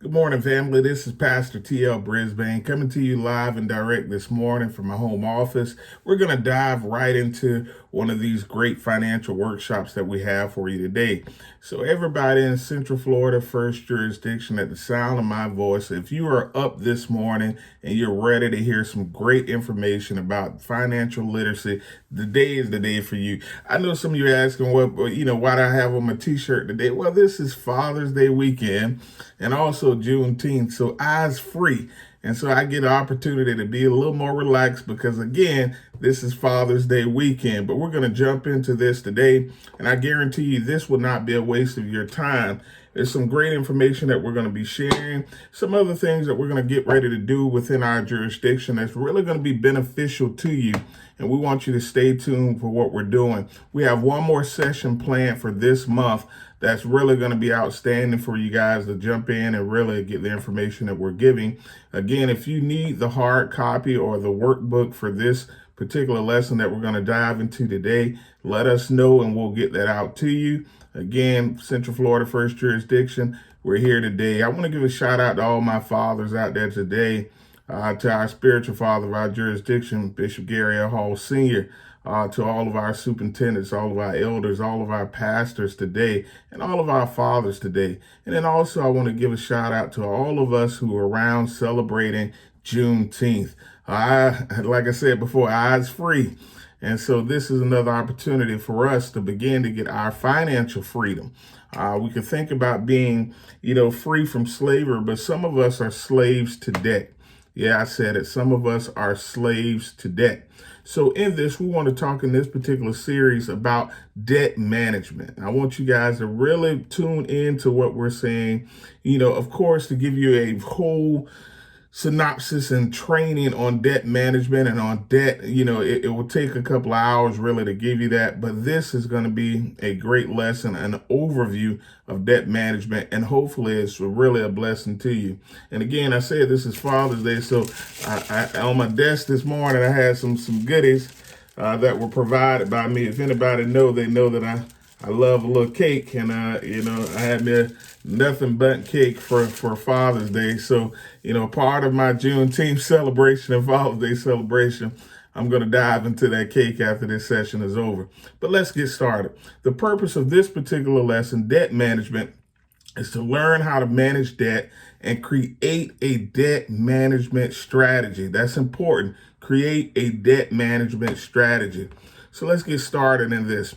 Good morning, family. This is Pastor T.L. Brisbane coming to you live and direct this morning from my home office. We're going to dive right into one of these great financial workshops that we have for you today. So everybody in Central Florida, first jurisdiction, at the sound of my voice, if you are up this morning and you're ready to hear some great information about financial literacy, the day is the day for you. I know some of you are asking, why do I have on my t-shirt today? Well, this is Father's Day weekend and also Juneteenth, so eyes free. And so I get an opportunity to be a little more relaxed because, again, this is Father's Day weekend. But we're going to jump into this today, and I guarantee you this will not be a waste of your time. There's some great information that we're going to be sharing, some other things that we're going to get ready to do within our jurisdiction that's really going to be beneficial to you. And we want you to stay tuned for what we're doing. We have one more session planned for this month that's really going to be outstanding for you guys to jump in and really get the information that we're giving. Again, if you need the hard copy or the workbook for this particular lesson that we're going to dive into today, let us know and we'll get that out to you. Again, Central Florida First Jurisdiction, we're here today. I want to give a shout out to all my fathers out there today, to our spiritual father of our jurisdiction, Bishop Gary L. Hall Sr., to all of our superintendents, all of our elders, all of our pastors today, and all of our fathers today. And then also I want to give a shout out to all of us who are around celebrating Juneteenth. Like I said before, eyes free. And so this is another opportunity for us to begin to get our financial freedom. We could think about being, free from slavery, but some of us are slaves to debt. Yeah, I said it. Some of us are slaves to debt. So in this, we want to talk in this particular series about debt management. I want you guys to really tune into what we're saying, of course, to give you a whole synopsis and training on debt management and on debt. It will take a couple of hours really to give you that, but this is going to be a great lesson, an overview of debt management, and hopefully it's really a blessing to you. And again, I said this is Father's Day, so I on my desk this morning I had some goodies that were provided by me. If anybody they know that I love a little cake, and I had me a nothing but cake for Father's Day. So, part of my Juneteenth celebration and Father's Day celebration, I'm going to dive into that cake after this session is over. But let's get started. The purpose of this particular lesson, debt management, is to learn how to manage debt and create a debt management strategy. That's important. Create a debt management strategy. So let's get started in this.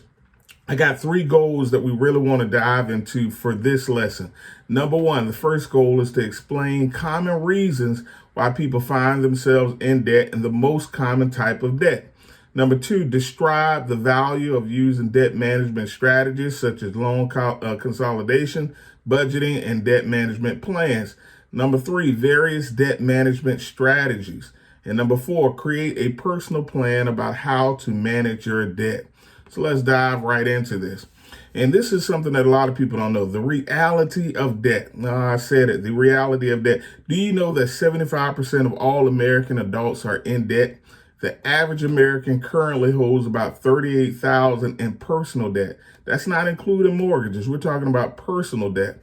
I got 3 goals that we really want to dive into for this lesson. Number 1, the first goal is to explain common reasons why people find themselves in debt and the most common type of debt. Number 2, describe the value of using debt management strategies such as loan consolidation, budgeting, and debt management plans. Number 3, various debt management strategies. And number 4, create a personal plan about how to manage your debt. So let's dive right into this. And this is something that a lot of people don't know. The reality of debt. I said it, the reality of debt. Do you know that 75% of all American adults are in debt? The average American currently holds about $38,000 in personal debt. That's not including mortgages. We're talking about personal debt.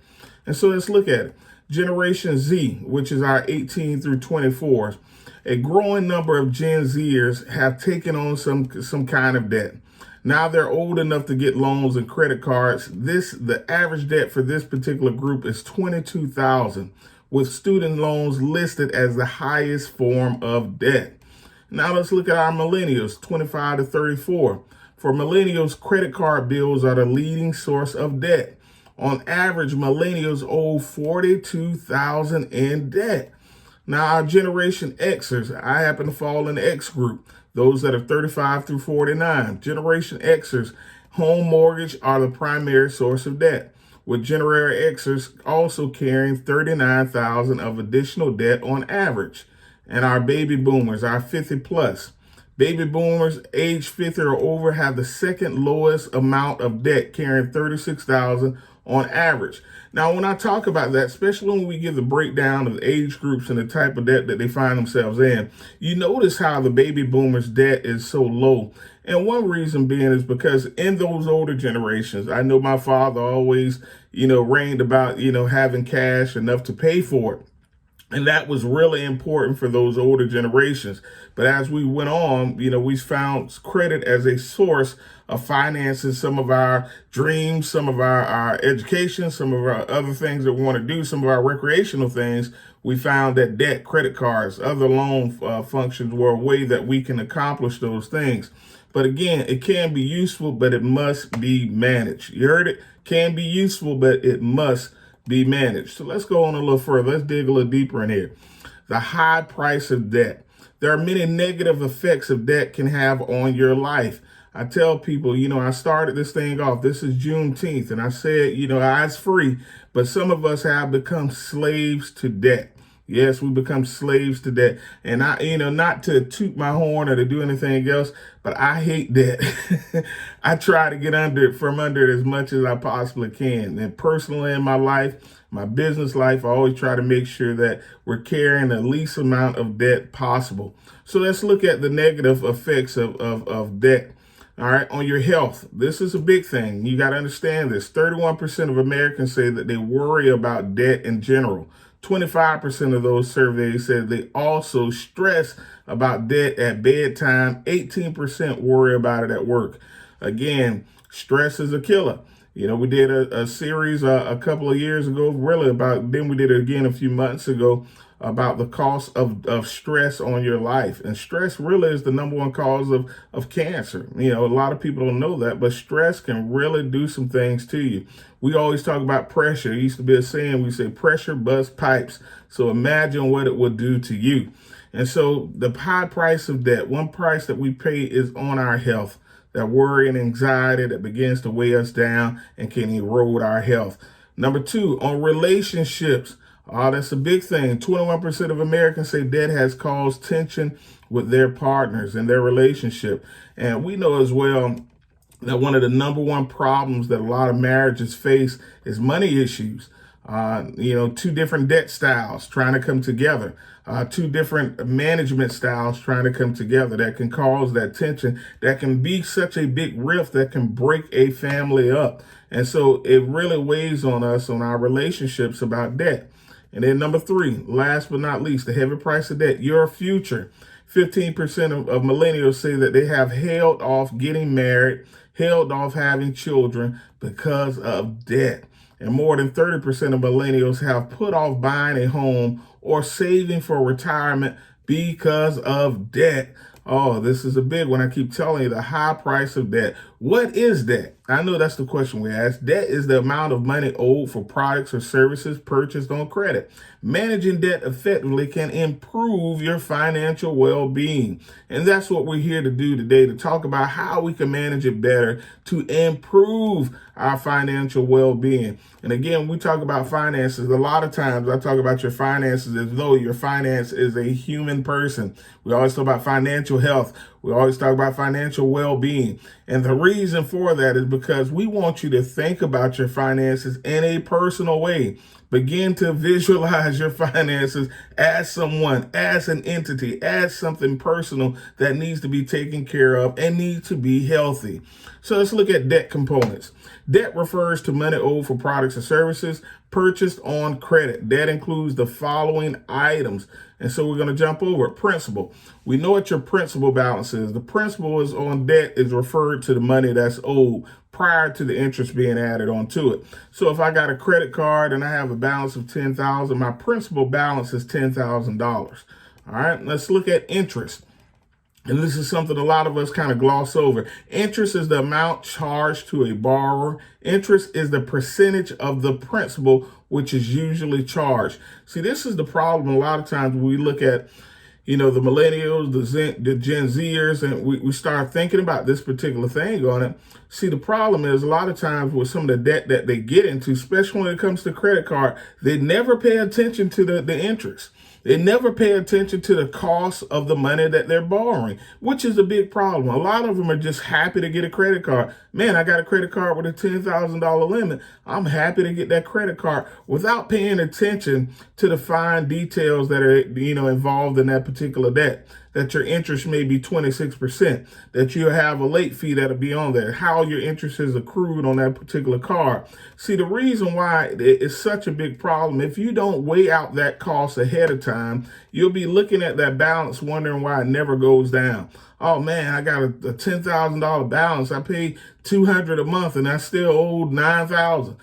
And so let's look at it. Generation Z, which is our 18 through 24s, a growing number of Gen Zers have taken on some kind of debt. Now they're old enough to get loans and credit cards. The average debt for this particular group is $22,000, with student loans listed as the highest form of debt. Now let's look at our millennials, 25 to 34. For millennials, credit card bills are the leading source of debt. On average, millennials owe $42,000 in debt. Now our Generation Xers, I happen to fall in the X group. Those that are 35 through 49. Generation Xers, home mortgage are the primary source of debt, with Generation Xers also carrying $39,000 of additional debt on average. And our baby boomers, our 50 plus. Baby boomers age 50 or over have the second lowest amount of debt, carrying $36,000 on average. Now, when I talk about that, especially when we give the breakdown of age groups and the type of debt that they find themselves in, you notice how the baby boomers' debt is so low. And one reason being is because in those older generations, I know my father always, reigned about, having cash enough to pay for it. And that was really important for those older generations. But as we went on, we found credit as a source of financing some of our dreams, some of our education, some of our other things that we want to do, some of our recreational things. We found that debt, credit cards, other loan functions were a way that we can accomplish those things. But again, it can be useful, but it must be managed. You heard it? Can be useful, but it must be managed. So let's go on a little further. Let's dig a little deeper in here. The high price of debt. There are many negative effects of debt can have on your life. I tell people, I started this thing off. This is Juneteenth, and I said, eyes free, but some of us have become slaves to debt. Yes, we become slaves to debt. And not to toot my horn or to do anything else, but I hate debt. I try to get under it as much as I possibly can. And personally in my life, my business life, I always try to make sure that we're carrying the least amount of debt possible. So let's look at the negative effects of debt. All right, on your health. This is a big thing. You got to understand this. 31% of Americans say that they worry about debt in general. 25% of those surveys said they also stress about debt at bedtime. 18% worry about it at work. Again, stress is a killer. We did a series a couple of years ago, then we did it again a few months ago about the cost of stress on your life. And stress really is the number one cause of cancer. A lot of people don't know that, but stress can really do some things to you. We always talk about pressure. It used to be a saying, we say pressure busts pipes. So imagine what it would do to you. And so the high price of debt, one price that we pay is on our health. That worry and anxiety that begins to weigh us down and can erode our health. Number two, on relationships. Oh, that's a big thing. 21% of Americans say debt has caused tension with their partners and their relationship. And we know as well that one of the number one problems that a lot of marriages face is money issues. Two different debt styles trying to come together, two different management styles trying to come together that can cause that tension, that can be such a big rift that can break a family up. And so it really weighs on us, on our relationships about debt. And then number three, last but not least, the heavy price of debt, your future. 15% of millennials say that they have held off getting married, held off having children because of debt. And more than 30% of millennials have put off buying a home or saving for retirement because of debt. Oh, this is a big one. I keep telling you, the high price of debt. What is debt? I know that's the question we ask. Debt is the amount of money owed for products or services purchased on credit. Managing debt effectively can improve your financial well-being. And that's what we're here to do today, to talk about how we can manage it better to improve our financial well-being. And again, we talk about finances. A lot of times I talk about your finances as though your finance is a human person. We always talk about financial health. We always talk about financial well-being. And the reason for that is because we want you to think about your finances in a personal way. Begin to visualize your finances as someone, as an entity, as something personal that needs to be taken care of and needs to be healthy. So let's look at debt components. Debt refers to money owed for products or services purchased on credit. Debt includes the following items. And so we're going to jump over principal. We know what your principal balance is. The principal is on debt is referred to the money that's owed prior to the interest being added onto it. So if I got a credit card and I have a balance of $10,000, my principal balance is $10,000. All right, let's look at interest. And this is something a lot of us kind of gloss over. Interest is the amount charged to a borrower. Interest is the percentage of the principal, which is usually charged. See, this is the problem a lot of times when we look at, the millennials, the Gen Zers, and we start thinking about this particular thing on it. See, the problem is a lot of times with some of the debt that they get into, especially when it comes to credit card, they never pay attention to the interest. They never pay attention to the cost of the money that they're borrowing, which is a big problem. A lot of them are just happy to get a credit card. Man, I got a credit card with a $10,000 limit. I'm happy to get that credit card without paying attention to the fine details that are, involved in that particular debt. that your interest may be 26%, that you have a late fee that'll be on there, how your interest is accrued on that particular card. See, the reason why it is such a big problem, if you don't weigh out that cost ahead of time, you'll be looking at that balance wondering why it never goes down. Oh man, I got a $10,000 balance. I pay $200 a month and I still owed $9,000.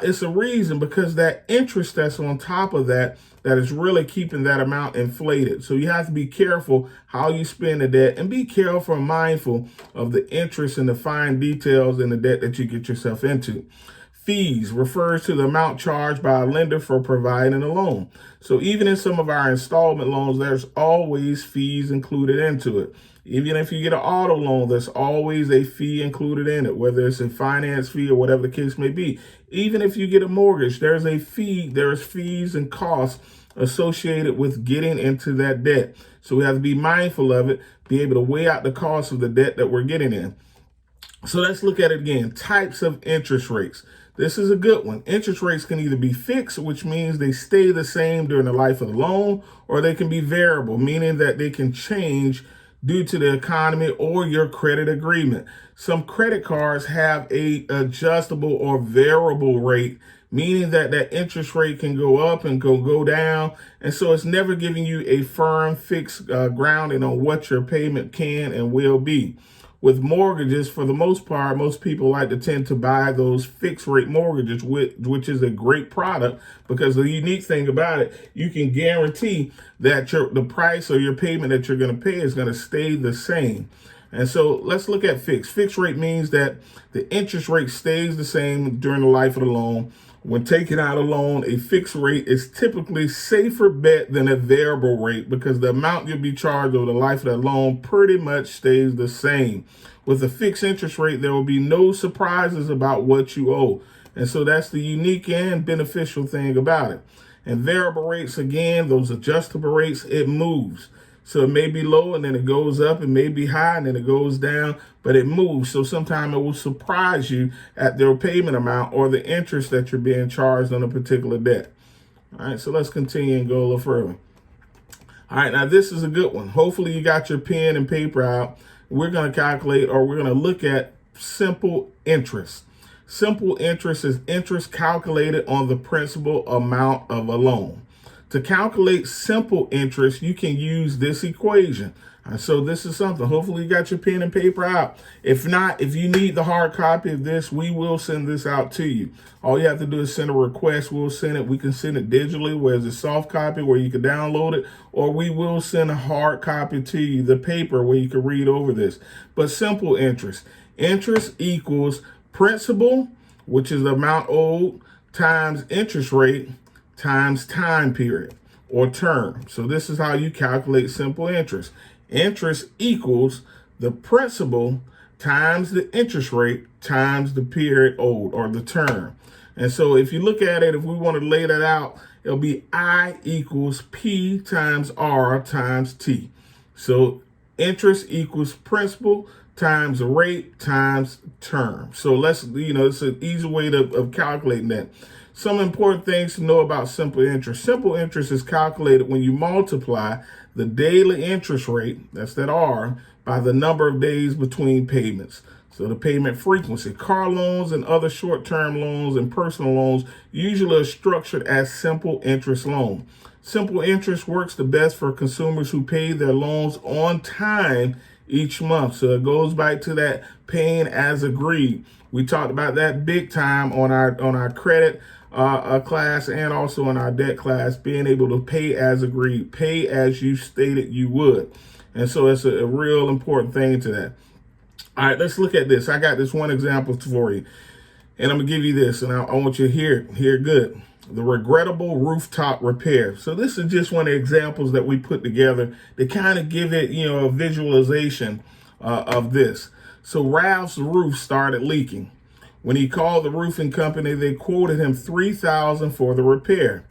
It's a reason, because that interest that's on top of that is really keeping that amount inflated. So you have to be careful how you spend the debt, and be careful and mindful of the interest and the fine details in the debt that you get yourself into. Fees refers to the amount charged by a lender for providing a loan. So even in some of our installment loans, there's always fees included into it. Even if you get an auto loan, there's always a fee included in it, whether it's a finance fee or whatever the case may be. Even if you get a mortgage, there's a fee, there's fees and costs associated with getting into that debt. So we have to be mindful of it, be able to weigh out the cost of the debt that we're getting in. So let's look at it again. Types of interest rates. This is a good one. Interest rates can either be fixed, which means they stay the same during the life of the loan, or they can be variable, meaning that they can change due to the economy or your credit agreement. Some credit cards have a adjustable or variable rate, meaning that that interest rate can go up and go down. And so it's never giving you a firm fixed grounding on what your payment can and will be. With mortgages, for the most part, most people like to tend to buy those fixed rate mortgages, which is a great product, because the unique thing about it, you can guarantee that the price or your payment that you're going to pay is going to stay the same. And so let's look at fixed. Fixed rate means that the interest rate stays the same during the life of the loan. When taking out a loan, a fixed rate is typically safer bet than a variable rate, because the amount you'll be charged over the life of that loan pretty much stays the same. With a fixed interest rate, there will be no surprises about what you owe. And so that's the unique and beneficial thing about it. And variable rates, again, those adjustable rates, it moves. So it may be low and then it goes up, it may be high and then it goes down, but it moves. So sometimes it will surprise you at their payment amount or the interest that you're being charged on a particular debt. All right, so let's continue and go a little further. All right, now this is a good one. Hopefully you got your pen and paper out. We're going to calculate, or we're going to look at simple interest. Simple interest is interest calculated on the principal amount of a loan. To calculate simple interest, you can use this equation. So this is something. Hopefully you got your pen and paper out. If not, if you need the hard copy of this, we will send this out to you. All you have to do is send a request. We'll send it. We can send it digitally, where it's a soft copy where you can download it, or we will send a hard copy to you, the paper where you can read over this. But simple interest. Interest equals principal, which is the amount owed, times interest rate, times time period or term. So this is how you calculate simple interest. Interest equals the principal times the interest rate times the period owed, or the term. And so if you look at it, if we want to lay that out, it'll be I equals P times R times T. So interest equals principal times rate times term. So let's, it's an easy way of calculating that. Some important things to know about simple interest. Simple interest is calculated when you multiply the daily interest rate, that's that R, by the number of days between payments. So the payment frequency. Car loans and other short-term loans and personal loans usually are structured as simple interest loan. Simple interest works the best for consumers who pay their loans on time each month. So it goes back to that paying as agreed. We talked about that big time on our credit class, and also in our debt class, being able to pay as agreed, pay as you stated you would. And so it's a real important thing to that. All right, let's look at this. I got this one example for you, and I'm gonna give you this, and I want you to hear good. The regrettable rooftop repair. So this is just one of the examples that we put together to kind of give it, a visualization of this. So Ralph's roof started leaking. When he called the roofing company, they quoted him $3,000 for the repair.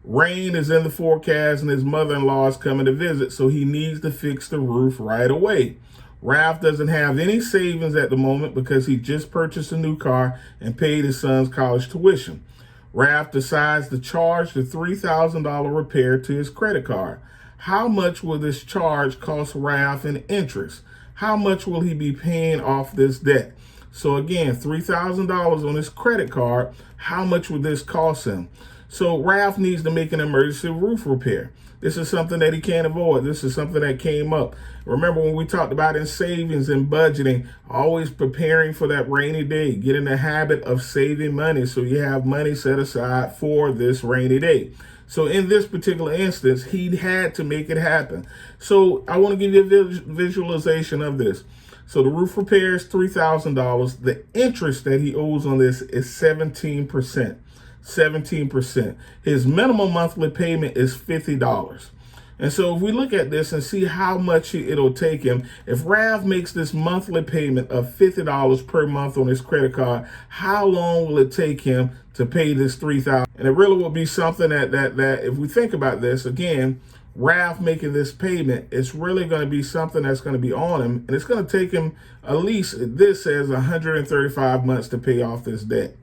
Rain is in the forecast and his mother-in-law is coming to visit, so he needs to fix the roof right away. Ralph doesn't have any savings at the moment because he just purchased a new car and paid his son's college tuition. Ralph decides to charge the $3,000 repair to his credit card. How much will this charge cost Ralph in interest? How much will he be paying off this debt? So again, $3,000 on his credit card. How much would this cost him? So Ralph needs to make an emergency roof repair. This is something that he can't avoid. This is something that came up. Remember when we talked about in savings and budgeting, always preparing for that rainy day. Get in the habit of saving money so you have money set aside for this rainy day. So in this particular instance, he had to make it happen. So I want to give you a visualization of this. So the roof repair is $3,000. The interest that he owes on this is 17%. 17%. His minimum monthly payment is $50. And so if we look at this and see how much it'll take him, if Ralph makes this monthly payment of $50 per month on his credit card, how long will it take him to pay this $3,000? And it really will be something that if we think about this, again, Ralph making this payment, it's really going to be something that's going to be on him. And it's going to take him at least, this says 135 months to pay off this debt.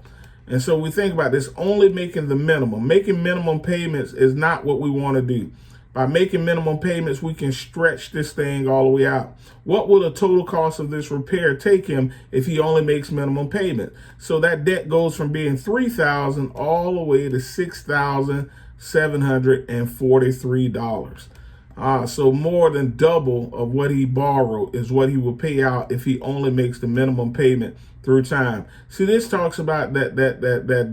And so we think about this, only making the minimum. Making minimum payments is not what we want to do. By making minimum payments, we can stretch this thing all the way out. What will the total cost of this repair take him if he only makes minimum payment? So that debt goes from being $3,000 all the way to $6,743. So more than double of what he borrowed is what he will pay out if he only makes the minimum payment through time. See, this talks about that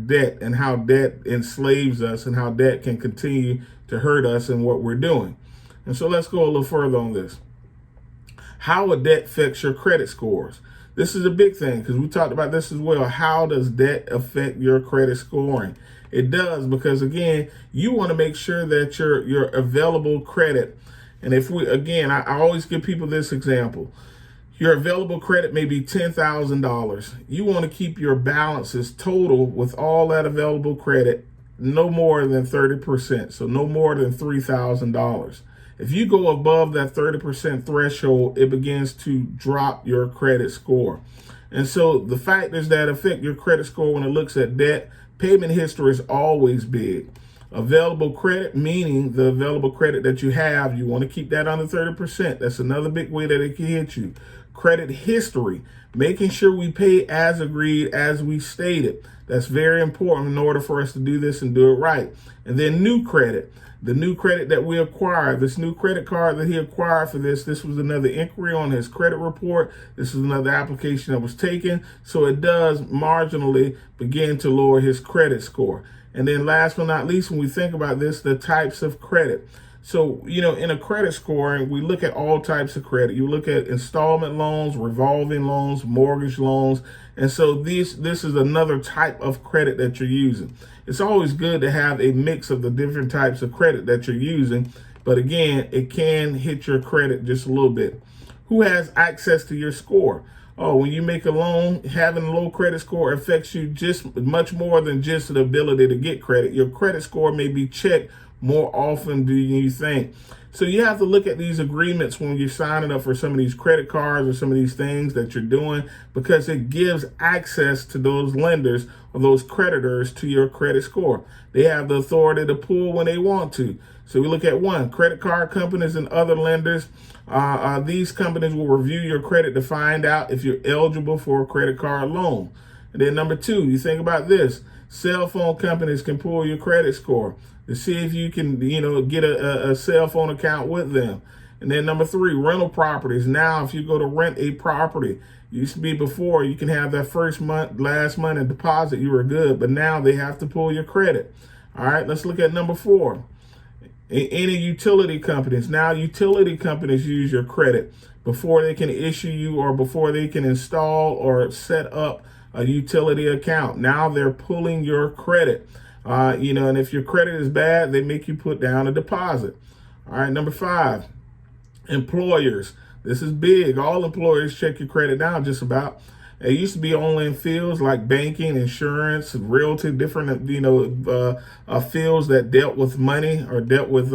debt and how debt enslaves us and how debt can continue to hurt us in what we're doing. And so let's go a little further on this. How a debt affects your credit scores. This is a big thing because we talked about this as well. How does debt affect your credit scoring? It does, because again, you want to make sure that your available credit, and if we, again, I always give people this example. Your available credit may be $10,000. You want to keep your balances total with all that available credit no more than 30%, so no more than $3,000. If you go above that 30% threshold, it begins to drop your credit score. And so the factors that affect your credit score when it looks at debt, payment history is always big. Available credit, meaning the available credit that you have, you want to keep that under 30%. That's another big way that it can hit you. Credit history, making sure we pay as agreed, as we stated. That's very important in order for us to do this and do it right. And then new credit, the new credit that we acquired, this new credit card that he acquired for this was another inquiry on his credit report. This is another application that was taken. So it does marginally begin to lower his credit score. And then last but not least, when we think about this, the types of credit. So, in a credit scoring, we look at all types of credit. You look at installment loans, revolving loans, mortgage loans. And so this is another type of credit that you're using. It's always good to have a mix of the different types of credit that you're using. But again, it can hit your credit just a little bit. Who has access to your score? Oh, when you make a loan, having a low credit score affects you just much more than just the ability to get credit. Your credit score may be checked more often than you think. So you have to look at these agreements when you're signing up for some of these credit cards or some of these things that you're doing, because it gives access to those lenders or those creditors to your credit score. They have the authority to pull when they want to. So we look at one, credit card companies and other lenders. These companies will review your credit to find out if you're eligible for a credit card loan. And then number two, you think about this. Cell phone companies can pull your credit score to see if you can, get a cell phone account with them. And then number three, rental properties. Now, if you go to rent a property, used to be before you can have that first month, last month in deposit, you were good, but now they have to pull your credit. All right, let's look at number four. Any utility companies. Now, utility companies use your credit before they can issue you or before they can install or set up a utility account. Now they're pulling your credit. And if your credit is bad, they make you put down a deposit. All right, number five, employers. This is big. All employers check your credit down just about. It used to be only in fields like banking, insurance, realty, different, fields that dealt with money or dealt with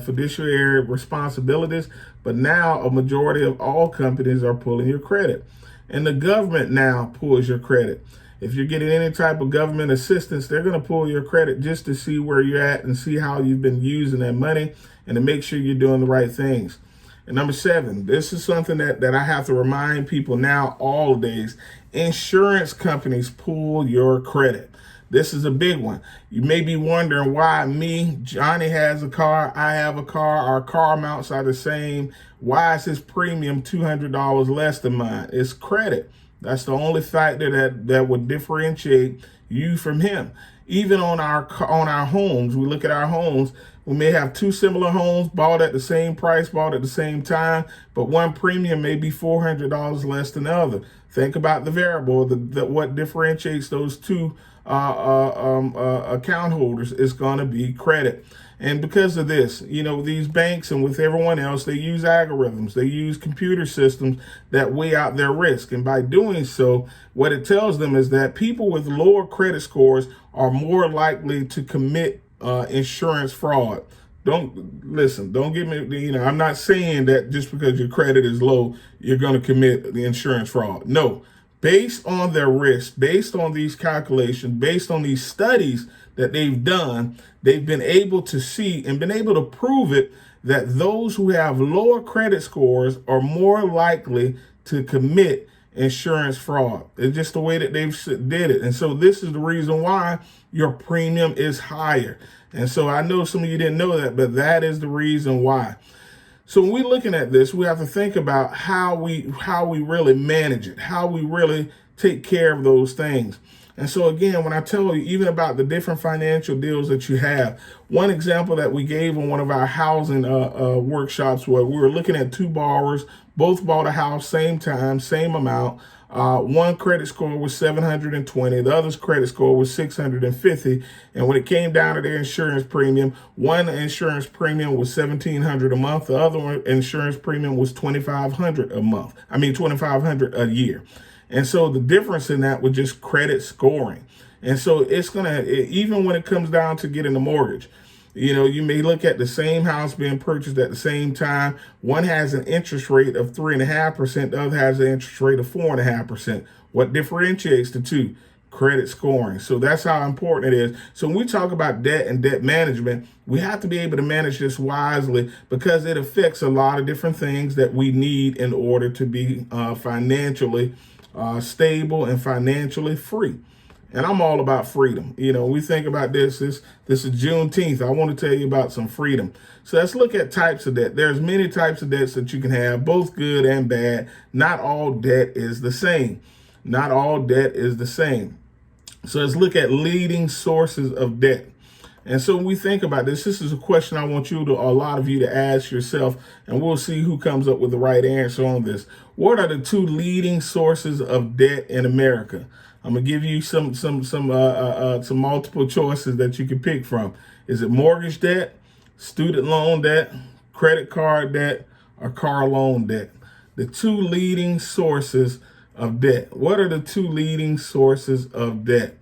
fiduciary responsibilities. But now a majority of all companies are pulling your credit. And the government now pulls your credit. If you're getting any type of government assistance, they're going to pull your credit just to see where you're at and see how you've been using that money and to make sure you're doing the right things. And number 7, this is something that I have to remind people now all days. Insurance companies pull your credit. This is a big one. You may be wondering why me, Johnny has a car, I have a car, our car amounts are the same. Why is his premium $200 less than mine? It's credit. That's the only factor that would differentiate you from him. Even on our homes, we look at our homes, we may have 2 similar homes bought at the same price, bought at the same time, but one premium may be $400 less than the other. Think about the variable, what differentiates those two account holders is going to be credit. And because of this, these banks and with everyone else, they use algorithms, they use computer systems that weigh out their risk. And by doing so, what it tells them is that people with lower credit scores are more likely to commit insurance fraud. Don't get me, I'm not saying that just because your credit is low, you're going to commit the insurance fraud. No, based on their risk, based on these calculations, based on these studies that they've done, they've been able to see and been able to prove it that those who have lower credit scores are more likely to commit insurance fraud. It's just the way that they've did it. And so this is the reason why your premium is higher. And so I know some of you didn't know that, but that is the reason why. So when we're looking at this, we have to think about how we really manage it, how we really take care of those things. And so again, when I tell you even about the different financial deals that you have, one example that we gave on one of our housing workshops where we were looking at 2 borrowers, both bought a house, same time, same amount. One credit score was 720, the other's credit score was 650. And when it came down to their insurance premium, one insurance premium was $1,700 a month. The other insurance premium was $2,500 a month. $2,500 a year. And so the difference in that was just credit scoring. And so it's even when it comes down to getting a mortgage, you may look at the same house being purchased at the same time. One has an interest rate of 3.5%. The other has an interest rate of 4.5%. What differentiates the two? Credit scoring. So that's how important it is. So when we talk about debt and debt management, we have to be able to manage this wisely because it affects a lot of different things that we need in order to be financially stable and financially free. And I'm all about freedom. We think about this is Juneteenth. I want to tell you about some freedom. So let's look at types of debt. There's many types of debts that you can have, both good and bad. Not all debt is the same. Not all debt is the same. So let's look at leading sources of debt. And so when we think about this is a question I want a lot of you to ask yourself, and we'll see who comes up with the right answer on this. What are the 2 leading sources of debt in America? I'm gonna give you some multiple choices that you can pick from. Is it mortgage debt, student loan debt, credit card debt, or car loan debt? The 2 leading sources of debt. What are the 2 leading sources of debt?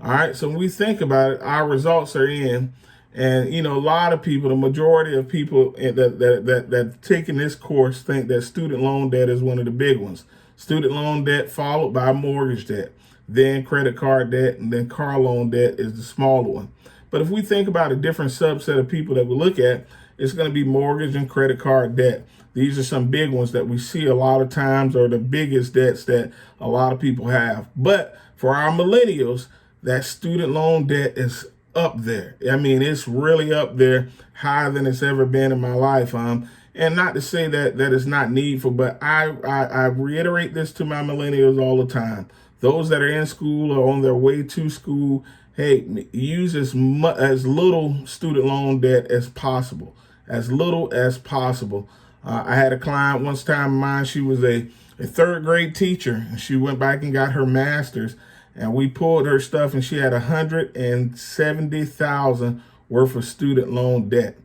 All right, so when we think about it, our results are in, and a lot of people, the majority of people that taking this course think that student loan debt is one of the big ones. Student loan debt followed by mortgage debt, then credit card debt, and then car loan debt is the smaller one. But if we think about a different subset of people that we look at, it's going to be mortgage and credit card debt. These are some big ones that we see a lot of times, are the biggest debts that a lot of people have. But for our millennials, that student loan debt is up there. It's really up there, higher than it's ever been in my life. And not to say that it's not needful, but I reiterate this to my millennials all the time. Those that are in school or on their way to school, hey, use as little student loan debt as possible. As little as possible. I had a client once time of mine, she was a 3rd grade teacher, and she went back and got her master's. And we pulled her stuff, and she had $170,000 worth of student loan debt.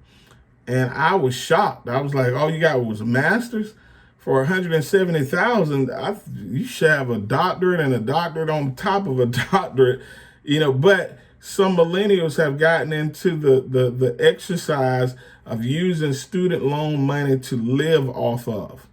And I was shocked. I was like, all you got was a master's for $170,000. You should have a doctorate and a doctorate on top of a doctorate, but some millennials have gotten into the exercise of using student loan money to live off of.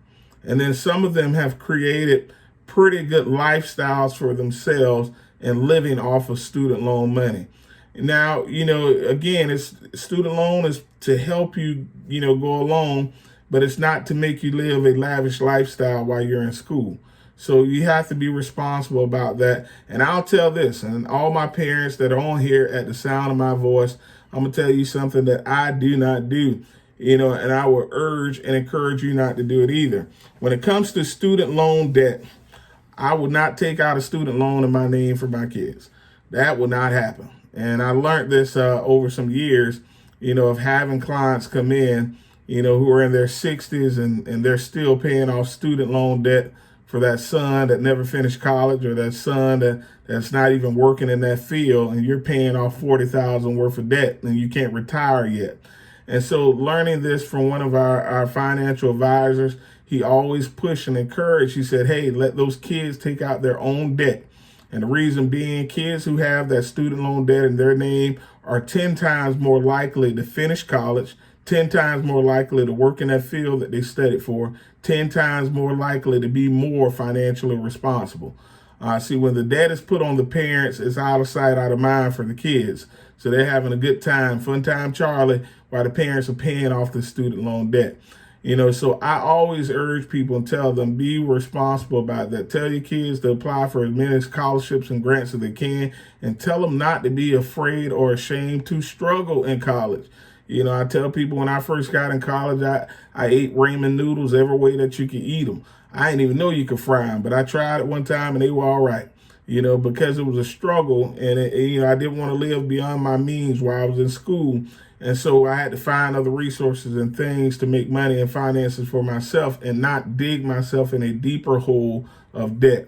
And then some of them have created pretty good lifestyles for themselves and living off of student loan money. Now, again, it's student loan is to help you, go along, but it's not to make you live a lavish lifestyle while you're in school. So you have to be responsible about that. And I'll tell this, and all my parents that are on here at the sound of my voice, I'm going to tell you something that I do not do, and I will urge and encourage you not to do it either. When it comes to student loan debt, I would not take out a student loan in my name for my kids. That will not happen. And I learned this over some years, of having clients come in, who are in their 60s and they're still paying off student loan debt for that son that never finished college, or that son that's not even working in that field, and you're paying off $40,000 worth of debt and you can't retire yet. And so learning this from one of our financial advisors, he always pushed and encouraged. He said, hey, let those kids take out their own debt. And the reason being, kids who have that student loan debt in their name are 10 times more likely to finish college, 10 times more likely to work in that field that they studied for, 10 times more likely to be more financially responsible. See, when the debt is put on the parents, it's out of sight, out of mind for the kids. So they're having a good time, fun time Charlie, while the parents are paying off the student loan debt. So I always urge people and tell them, be responsible about that. Tell your kids to apply for as many scholarships and grants as they can, and tell them not to be afraid or ashamed to struggle in college. I tell people when I first got in college, I ate ramen noodles every way that you could eat them. I didn't even know you could fry them, but I tried it one time and they were all right, because it was a struggle, and I didn't want to live beyond my means while I was in school. And so I had to find other resources and things to make money and finances for myself and not dig myself in a deeper hole of debt.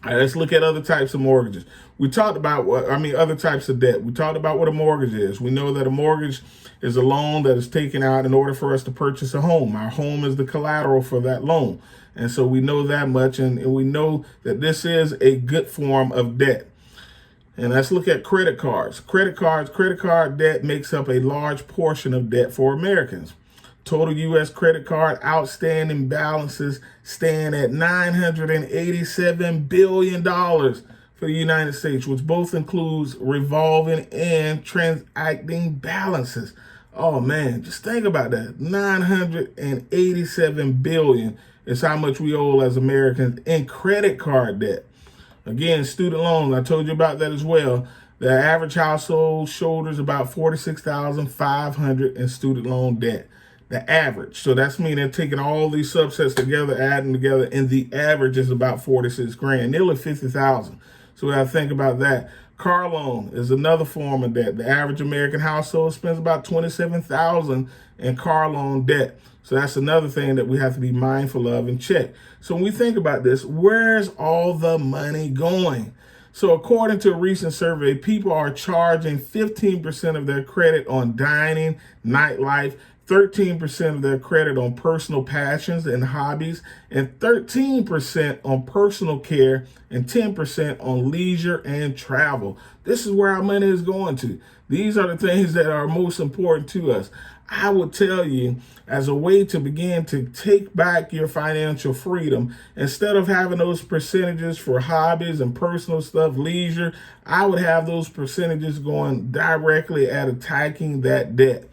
All right, let's look at other types of mortgages. We talked about other types of debt. We talked about what a mortgage is. We know that a mortgage is a loan that is taken out in order for us to purchase a home. Our home is the collateral for that loan. And so we know that much, and we know that this is a good form of debt. And let's look at credit cards. Credit card debt makes up a large portion of debt for Americans. Total U.S. credit card outstanding balances stand at $987 billion for the United States, which both includes revolving and transacting balances. Oh man, just think about that. $987 billion is how much we owe as Americans in credit card debt. Again, student loans, I told you about that as well. The average household shoulders about $46,500 in student loan debt. The average. So that's meaning they're taking all these subsets together, adding together, and the average is about 46 grand, nearly 50,000. So we have to think about that. Car loan is another form of debt. The average American household spends about $27,000 in car loan debt. So that's another thing that we have to be mindful of and check. So when we think about this, where's all the money going? So according to a recent survey, people are charging 15% of their credit on dining, nightlife, 13% of their credit on personal passions and hobbies, and 13% on personal care, and 10% on leisure and travel. This is where our money is going to. These are the things that are most important to us. I would tell you, as a way to begin to take back your financial freedom, instead of having those percentages for hobbies and personal stuff, leisure, I would have those percentages going directly at attacking that debt.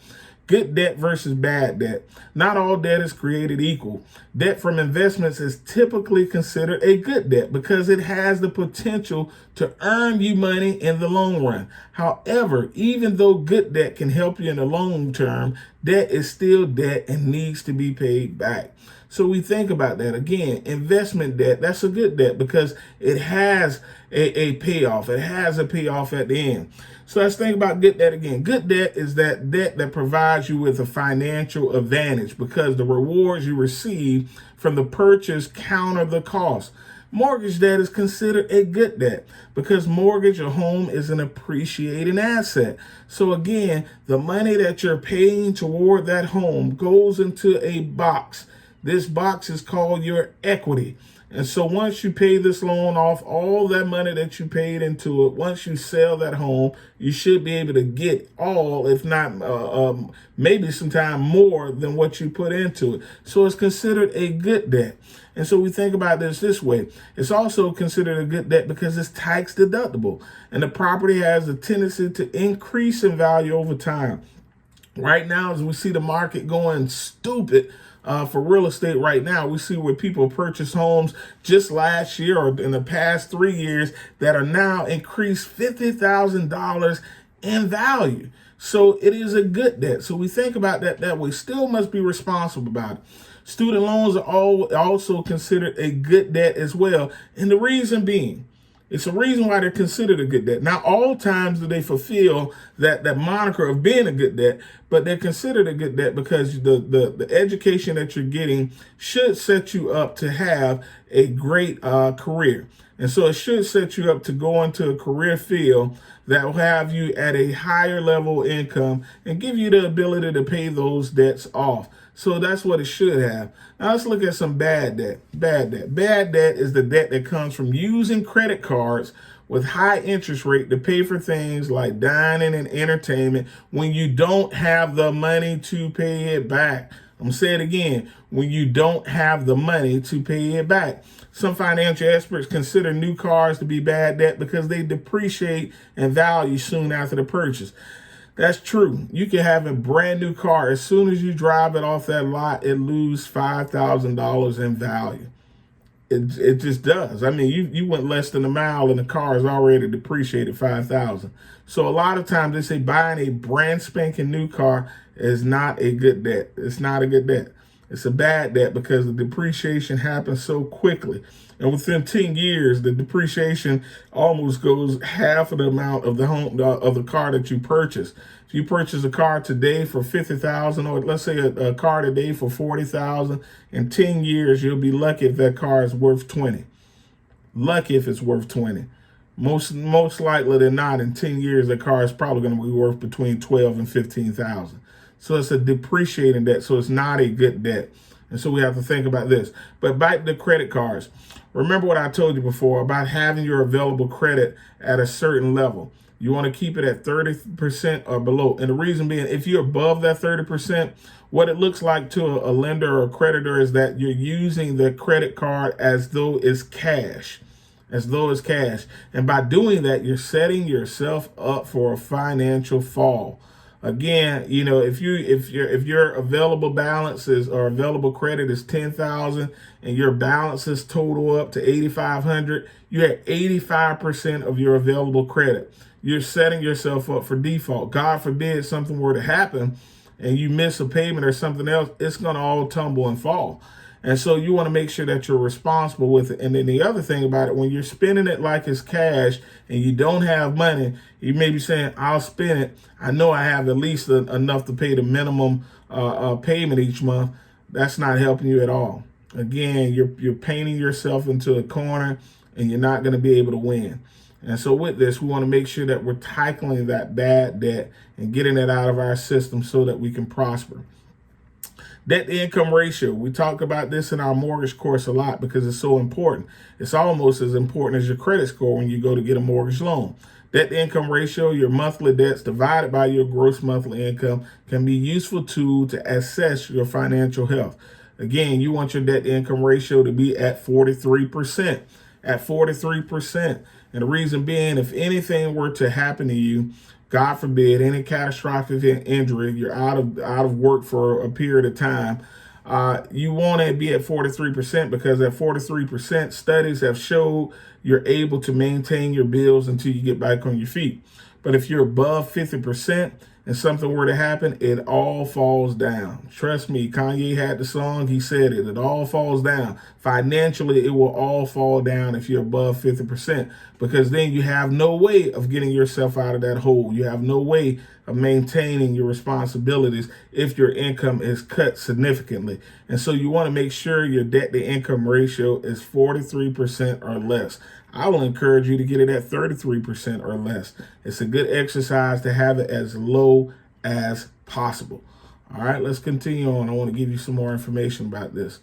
Good debt versus bad debt. Not all debt is created equal. Debt from investments is typically considered a good debt because it has the potential to earn you money in the long run. However, even though good debt can help you in the long term, debt is still debt and needs to be paid back. So we think about that. Again, investment debt, that's a good debt because it has a payoff. It has a payoff at the end. So let's think about good debt again. Good debt is that debt that provides you with a financial advantage because the rewards you receive from the purchase counter the cost. Mortgage debt is considered a good debt because mortgage or home is an appreciating asset. So again, the money that you're paying toward that home goes into a box. This box is called your equity. And so once you pay this loan off, all that money that you paid into it, once you sell that home, you should be able to get all, if not maybe sometime more than what you put into it. So it's considered a good debt. And so we think about this way. It's also considered a good debt because it's tax deductible. And the property has a tendency to increase in value over time. Right now, as we see the market going stupid for real estate right now, we see where people purchase homes just last year or in the past 3 years that are now increased $50,000 in value. So it is a good debt. So we think about that way. Still must be responsible about it. Student loans are also considered a good debt as well. And the reason being, it's a reason why they're considered a good debt. Not all times do they fulfill that moniker of being a good debt, but they're considered a good debt because the education that you're getting should set you up to have a great career. And so it should set you up to go into a career field that will have you at a higher level income and give you the ability to pay those debts off. So that's what it should have. Now let's look at some bad debt. Bad debt. Bad debt is the debt that comes from using credit cards with high interest rate to pay for things like dining and entertainment when you don't have the money to pay it back. I'm going to say it again, when you don't have the money to pay it back. Some financial experts consider new cars to be bad debt because they depreciate in value soon after the purchase. That's true. You can have a brand new car. As soon as you drive it off that lot, it loses $5,000 in value. It just does. I mean, you went less than a mile and the car is already depreciated $5,000. So a lot of times they say buying a brand spanking new car is not a good debt. It's not a good debt. It's a bad debt because the depreciation happens so quickly. And within 10 years, the depreciation almost goes half of the amount of the car that you purchased. If you purchase a car today for $50,000, or let's say a car today for $40,000, in 10 years, you'll be lucky if that car is worth $20,000. Lucky if it's worth $20,000. Most likely than not, in 10 years, the car is probably going to be worth between $12,000 and $15,000. So it's a depreciating debt. So it's not a good debt. And so we have to think about this. But back to credit cards. Remember what I told you before about having your available credit at a certain level. You want to keep it at 30% or below. And the reason being, if you're above that 30%, what it looks like to a lender or a creditor is that you're using the credit card as though it's cash. As though it's cash. And by doing that, you're setting yourself up for a financial fall. Again, you know, if your available balances or available credit is $10,000 and your balances total up to $8,500, you're at 85% of your available credit. You're setting yourself up for default. God forbid something were to happen and you miss a payment or something else, it's going to all tumble and fall. And so you want to make sure that you're responsible with it. And then the other thing about it, when you're spending it like it's cash and you don't have money, you may be saying, I'll spend it. I know I have at least enough to pay the minimum payment each month. That's not helping you at all. Again, you're painting yourself into a corner and you're not going to be able to win. And so with this, we want to make sure that we're tackling that bad debt and getting it out of our system so that we can prosper. Debt to income ratio. We talk about this in our mortgage course a lot because it's so important. It's almost as important as your credit score when you go to get a mortgage loan. Debt to income ratio, your monthly debts divided by your gross monthly income, can be a useful tool to assess your financial health. Again, you want your debt to income ratio to be at 43%. At 43%. And the reason being, if anything were to happen to you, God forbid, any catastrophic injury, you're out of work for a period of time, you want to be at 43% because at 43%, studies have showed you're able to maintain your bills until you get back on your feet. But if you're above 50% and something were to happen, it all falls down. Trust me, Kanye had the song, he said it all falls down. Financially, it will all fall down if you're above 50%, because then you have no way of getting yourself out of that hole. You have no way of maintaining your responsibilities if your income is cut significantly. And so you want to make sure your debt to income ratio is 43% or less. I will encourage you to get it at 33% or less. It's a good exercise to have it as low as possible. All right, let's continue on. I want to give you some more information about this.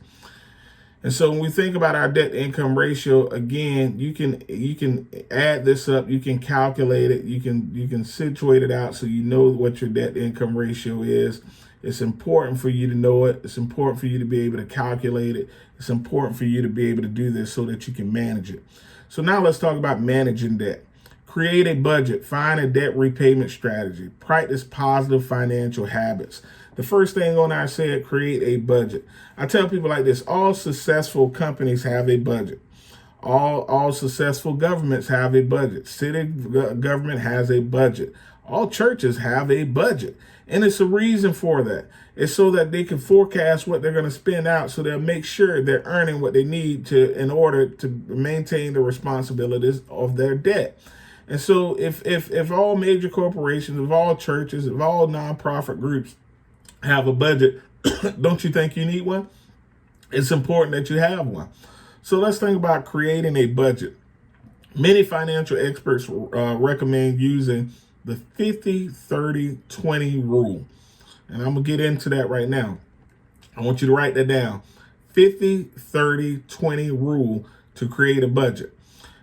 And so when we think about our debt to income ratio, again, you can add this up, you can calculate it, you can situate it out so you know what your debt to income ratio is. It's important for you to know it. It's important for you to be able to calculate it. It's important for you to be able to do this so that you can manage it. So now let's talk about managing debt. Create a budget, find a debt repayment strategy, practice positive financial habits. The first thing on our said, create a budget. I tell people like this, all successful companies have a budget. All successful governments have a budget. City government has a budget. All churches have a budget. And it's a reason for that. It's so that they can forecast what they're going to spend out, so they'll make sure they're earning what they need to in order to maintain the responsibilities of their debt. And so if all major corporations, if all churches, if all nonprofit groups have a budget, don't you think you need one? It's important that you have one. So let's think about creating a budget. Many financial experts recommend using the 50-30-20 rule. And I'm going to get into that right now. I want you to write that down. 50-30-20 rule to create a budget.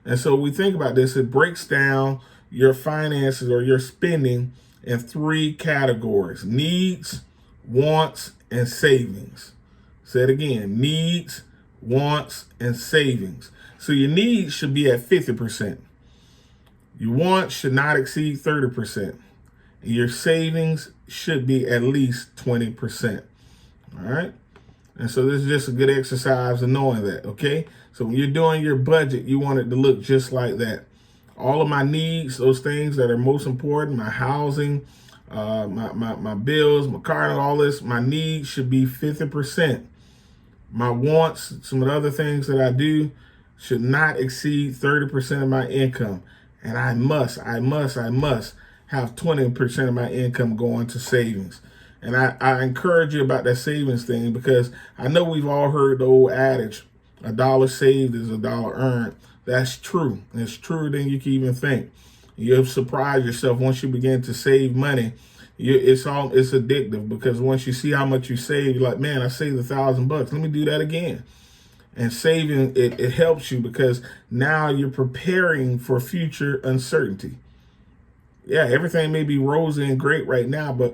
And so we think about this, it breaks down your finances or your spending in 3 categories: needs, wants, and savings. Say it again: needs, wants, and savings. So your needs should be at 50%. Your wants should not exceed 30%. And your savings should be at least 20%. All right? And so this is just a good exercise of knowing that, okay? So when you're doing your budget, you want it to look just like that. All of my needs, those things that are most important, my housing, my bills, my car, and all this, my needs should be 50%. My wants, some of the other things that I do, should not exceed 30% of my income. And I must have 20% of my income going to savings. And I encourage you about that savings thing, because I know we've all heard the old adage, a dollar saved is a dollar earned. That's true. It's truer than you can even think. You'll surprise yourself once you begin to save money. It's addictive, because once you see how much you save, you're like, man, I saved $1,000. Let me do that again. And saving, it helps you, because now you're preparing for future uncertainty. Yeah, everything may be rosy and great right now, but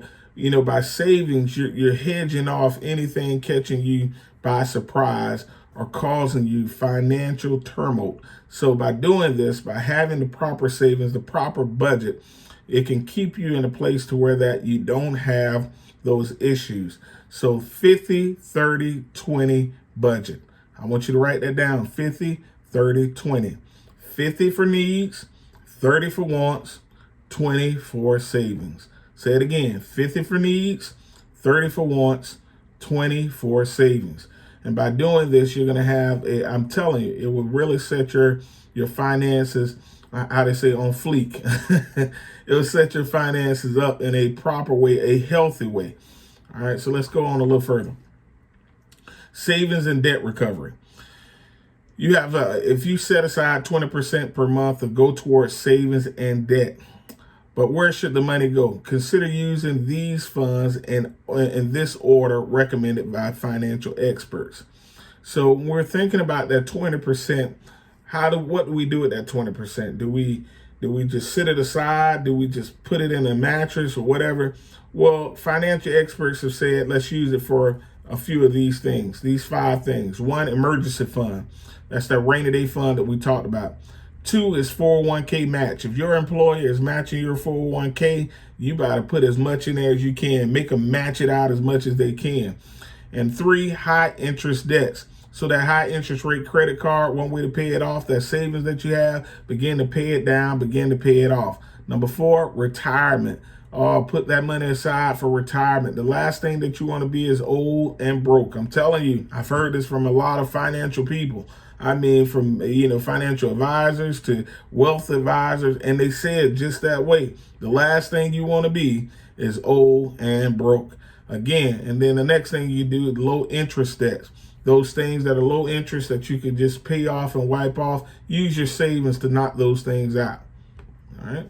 by savings, you're hedging off anything catching you by surprise or causing you financial turmoil. So by doing this, by having the proper savings, the proper budget, it can keep you in a place to where that you don't have those issues. So 50-30-20 budget. I want you to write that down. 50-30-20. 50 for needs, 30 for wants, 20 for savings. Say it again. 50 for needs, 30 for wants, 20 for savings. And by doing this, you're going to have I'm telling you, it will really set your finances, how they say, on fleek. It will set your finances up in a proper way, a healthy way. All right, so let's go on a little further. Savings and debt recovery. You have, if you set aside 20% per month to go towards savings and debt, but where should the money go? Consider using these funds in this order recommended by financial experts. So when we're thinking about that 20%, what do we do with that 20%? Do we just sit it aside? Do we just put it in a mattress or whatever? Well, financial experts have said, let's use it for a few of these things, these 5 things. 1, emergency fund. That's that rainy day fund that we talked about. 2 is 401k match. If your employer is matching your 401k, you better put as much in there as you can. Make them match it out as much as they can. And 3, high interest debts. So that high interest rate credit card, one way to pay it off, that savings that you have, begin to pay it down, begin to pay it off. Number 4, retirement. Put that money aside for retirement. The last thing that you want to be is old and broke. I'm telling you, I've heard this from a lot of financial people. I mean, from, financial advisors to wealth advisors, and they say it just that way. The last thing you want to be is old and broke. Again, and then the next thing you do is low interest debts. Those things that are low interest that you can just pay off and wipe off, use your savings to knock those things out. All right.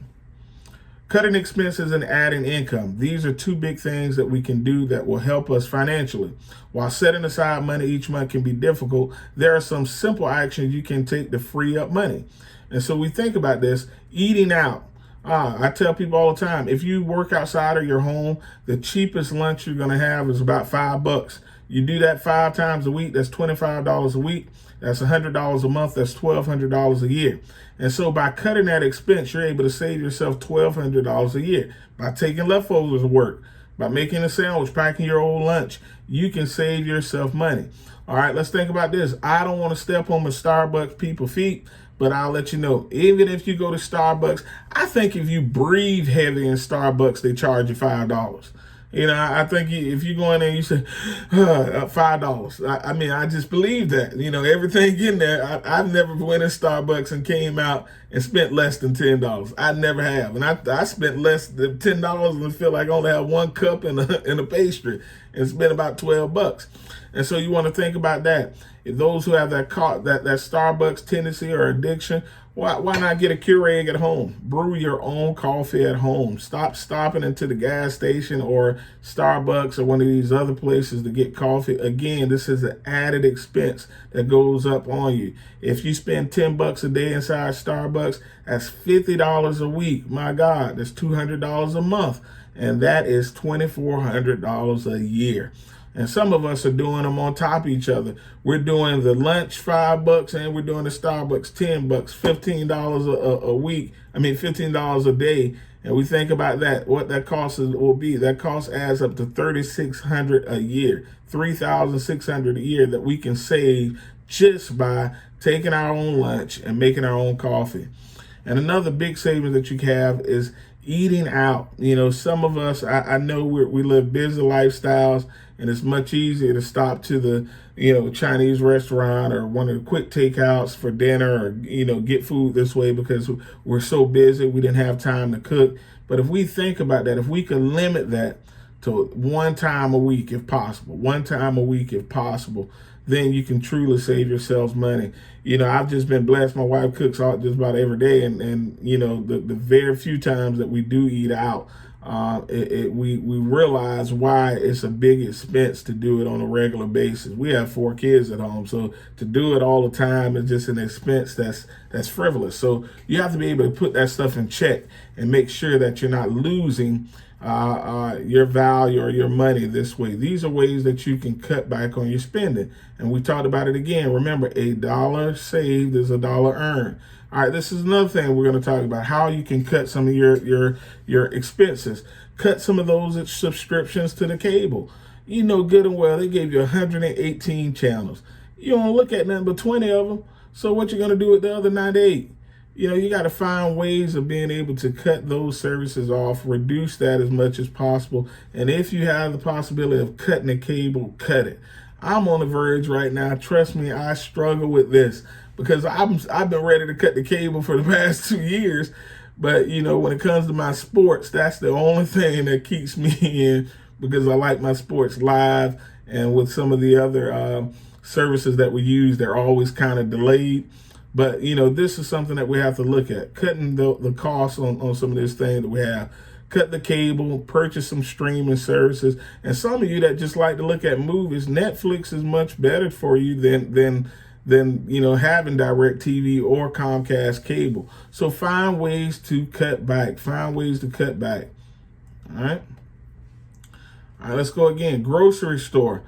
Cutting expenses and adding income. These are two big things that we can do that will help us financially. While setting aside money each month can be difficult, there are some simple actions you can take to free up money. And so we think about this, eating out. I tell people all the time, if you work outside of your home, the cheapest lunch you're going to have is about $5. You do that 5 times a week, that's $25 a week. That's $100 a month. That's $1,200 a year. And so by cutting that expense, you're able to save yourself $1,200 a year. By taking leftovers to work, by making a sandwich, packing your old lunch, you can save yourself money. All right, let's think about this. I don't want to step on the Starbucks people's feet, but I'll let you know, even if you go to Starbucks, I think if you breathe heavy in Starbucks, they charge you $5. You know, I think if you go in there and you say, $5, I mean, I just believe that. You know, everything in there, I've never went in Starbucks and came out and spent less than $10. I never have. And I spent less than $10 and feel like I only have 1 cup and a pastry and spent about $12. And so you want to think about that. If those who have that Starbucks tendency or addiction, why not get a Keurig at home? Brew your own coffee at home. Stop stopping into the gas station or Starbucks or one of these other places to get coffee. Again, this is an added expense that goes up on you. If you spend $10 a day inside Starbucks, that's $50 a week. My God, that's $200 a month. And that is $2,400 a year. And some of us are doing them on top of each other. We're doing the lunch $5 and we're doing the Starbucks $10, $15 a week. I mean, $15 a day. And we think about that, what that cost will be. That cost adds up to $3,600 a year, $3,600 a year that we can save just by taking our own lunch and making our own coffee. And another big savings that you have is eating out. You know, some of us, I know we live busy lifestyles, and it's much easier to stop to the, Chinese restaurant or one of the quick takeouts for dinner, or, get food this way because we're so busy, we didn't have time to cook. But if we think about that, if we could limit that to 1 time a week, if possible, then you can truly save yourselves money. I've just been blessed. My wife cooks out just about every day. And the very few times that we do eat out, we realize why it's a big expense to do it on a regular basis. We have 4 kids at home, so to do it all the time is just an expense that's frivolous. So you have to be able to put that stuff in check and make sure that you're not losing your value or your money this way. These are ways that you can cut back on your spending. And we talked about it again. Remember, $1 saved is $1 earned. All right, this is another thing we're going to talk about, how you can cut some of your expenses. Cut some of those subscriptions to the cable. You know good and well, they gave you 118 channels. You don't look at nothing but 20 of them. So what you going to do with the other 98? You got to find ways of being able to cut those services off, reduce that as much as possible. And if you have the possibility of cutting the cable, cut it. I'm on the verge right now. Trust me, I struggle with this because I've been ready to cut the cable for the past 2 years. But, when it comes to my sports, that's the only thing that keeps me in, because I like my sports live. And with some of the other services that we use, they're always kind of delayed. But, this is something that we have to look at, cutting the costs on some of this thing that we have. Cut the cable, purchase some streaming services. And some of you that just like to look at movies, Netflix is much better for you than having DirecTV or Comcast cable. So find ways to cut back. All right. All right, let's go again. Grocery store.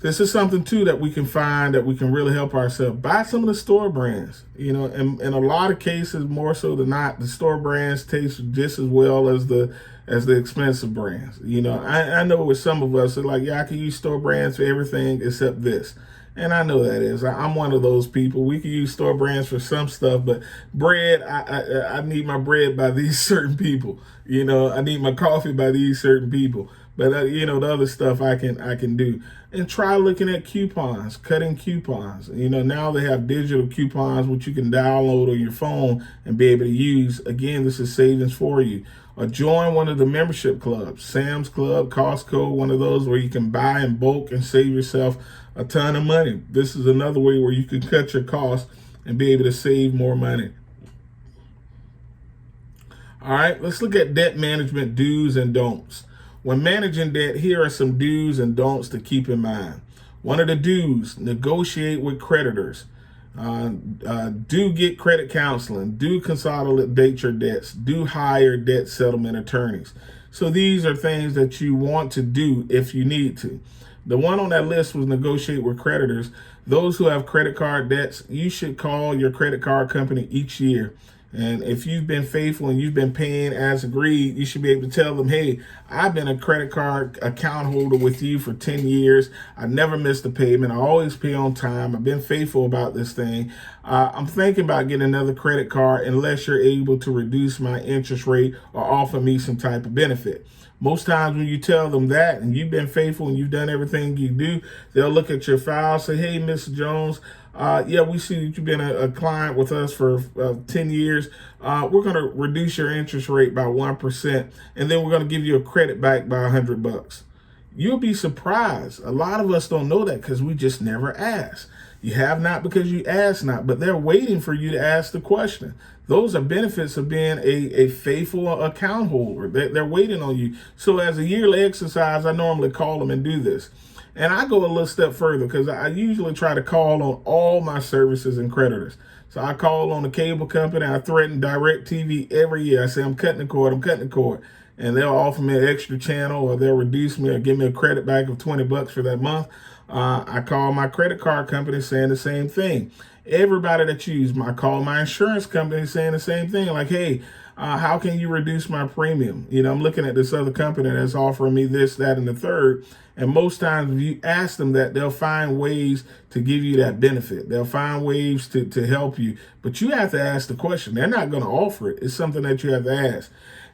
This is something, too, that we can find that we can really help ourselves. Buy some of the store brands. In a lot of cases, more so than not, the store brands taste just as well as the expensive brands. I know with some of us, they're like, yeah, I can use store brands for everything except this. And I know that is. I'm one of those people. We can use store brands for some stuff, but bread, I need my bread by these certain people. I need my coffee by these certain people. But, the other stuff I can do. And try looking at coupons, cutting coupons. Now they have digital coupons, which you can download on your phone and be able to use. Again, this is savings for you. Or join one of the membership clubs, Sam's Club, Costco, one of those where you can buy in bulk and save yourself a ton of money. This is another way where you can cut your costs and be able to save more money. All right, let's look at debt management do's and don'ts. When managing debt, here are some do's and don'ts to keep in mind. One of the do's, negotiate with creditors. Do get credit counseling. Do consolidate your debts. Do hire debt settlement attorneys. So these are things that you want to do if you need to. The one on that list was negotiate with creditors. Those who have credit card debts, you should call your credit card company each year. And if you've been faithful and you've been paying as agreed, you should be able to tell them, hey, I've been a credit card account holder with you for 10 years. I never missed a payment. I always pay on time. I've been faithful about this thing. I'm thinking about getting another credit card unless you're able to reduce my interest rate or offer me some type of benefit. Most times when you tell them that and you've been faithful and you've done everything you do, they'll look at your file, say, hey, Mr. Jones, yeah, we see that you've been a client with us for 10 years. We're going to reduce your interest rate by 1%, and then we're going to give you a credit back by $100. You'll be surprised. A lot of us don't know that because we just never ask. You have not because you ask not, but they're waiting for you to ask the question. Those are benefits of being a faithful account holder. They're waiting on you. So as a yearly exercise, I normally call them and do this. And I go a little step further because I usually try to call on all my services and creditors. So I call on the cable company. I threaten DirecTV every year. I say, I'm cutting the cord. I'm cutting the cord. And they'll offer me an extra channel, or they'll reduce me or give me a credit back of $20 for that month. I call my credit card company saying the same thing. Everybody that you use, I call my insurance company saying the same thing. Like, hey, how can you reduce my premium? You know, I'm looking at this other company that's offering me this, that, and the third. And most times if you ask them that, they'll find ways to give you that benefit. They'll find ways to help you. But you have to ask the question. They're not going to offer it. It's something that you have to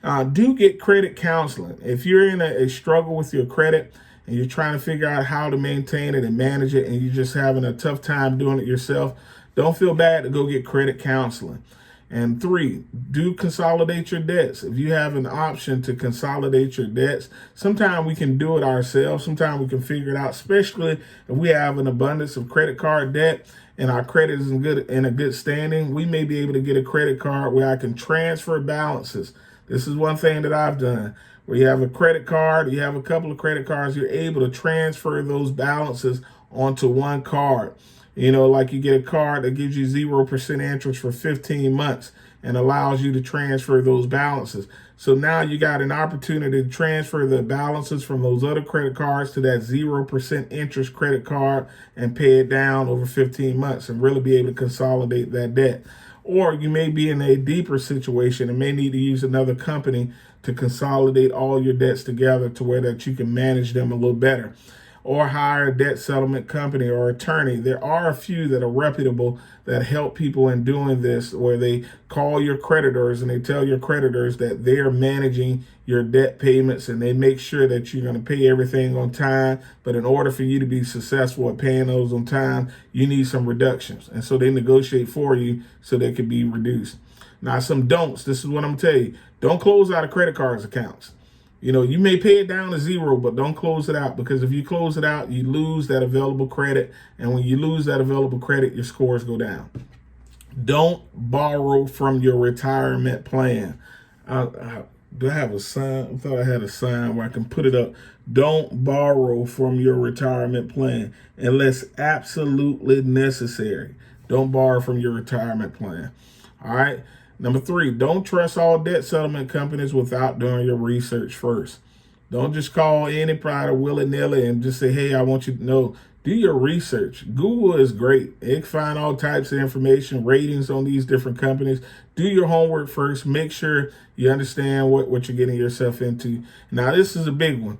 ask. Do get credit counseling. If you're in a struggle with your credit and you're trying to figure out how to maintain it and manage it, and you're just having a tough time doing it yourself, don't feel bad to go get credit counseling. And 3, do consolidate your debts. If you have an option to consolidate your debts, sometimes we can do it ourselves. Sometimes we can figure it out, especially if we have an abundance of credit card debt and our credit is in a good standing. We may be able to get a credit card where I can transfer balances. This is one thing that I've done. Where you have a credit card, you have a couple of credit cards, you're able to transfer those balances onto one card. You know, like you get a card that gives you 0% interest for 15 months and allows you to transfer those balances. So now you got an opportunity to transfer the balances from those other credit cards to that 0% interest credit card and pay it down over 15 months and really be able to consolidate that debt. Or you may be in a deeper situation and may need to use another company to consolidate all your debts together to where that you can manage them a little better. Or hire a debt settlement company or attorney. There are a few that are reputable that help people in doing this, where they call your creditors and they tell your creditors that they're managing your debt payments and they make sure that you're going to pay everything on time. But in order for you to be successful at paying those on time, you need some reductions. And so they negotiate for you so they can be reduced. Now, some don'ts. This is what I'm going to tell you. Don't close out of credit cards accounts. You know, you may pay it down to 0, but don't close it out, because if you close it out, you lose that available credit. And when you lose that available credit, your scores go down. Don't borrow from your retirement plan. Do I have a sign? I thought I had a sign where I can put it up. Don't borrow from your retirement plan unless absolutely necessary. Don't borrow from your retirement plan. All right. Number 3, don't trust all debt settlement companies without doing your research first. Don't just call any provider willy-nilly and just say, hey, I want you to know. Do your research. Google is great. It can find all types of information, ratings on these different companies. Do your homework first. Make sure you understand what you're getting yourself into. Now, this is a big one.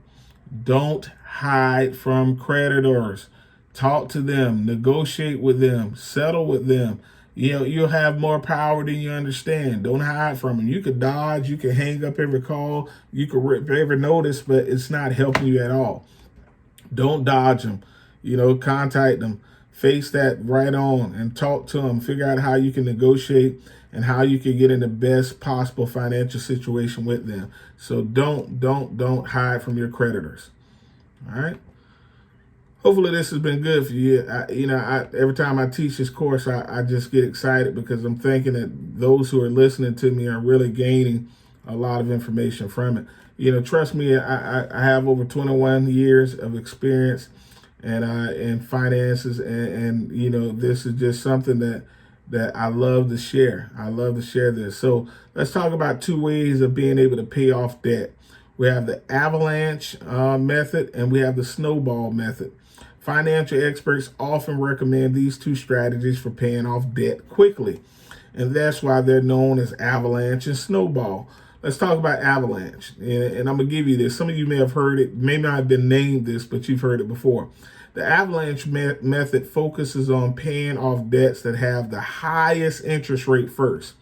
Don't hide from creditors. Talk to them. Negotiate with them. Settle with them. You know, you'll have more power than you understand. Don't hide from them. You could dodge. You can hang up every call. You could rip every notice, but it's not helping you at all. Don't dodge them. You know, contact them. Face that right on and talk to them. Figure out how you can negotiate and how you can get in the best possible financial situation with them. So don't hide from your creditors. All right. Hopefully this has been good for you. Every time I teach this course, I just get excited because I'm thinking that those who are listening to me are really gaining a lot of information from it. Trust me, I have over 21 years of experience and in finances, and this is just something that I love to share. I love to share this. So let's talk about two ways of being able to pay off debt. We have the Avalanche method, and we have the Snowball method. Financial experts often recommend these two strategies for paying off debt quickly, and that's why they're known as Avalanche and Snowball. Let's talk about Avalanche, and I'm going to give you this. Some of you may have heard it, may not have been named this, but you've heard it before. The Avalanche method focuses on paying off debts that have the highest interest rate first,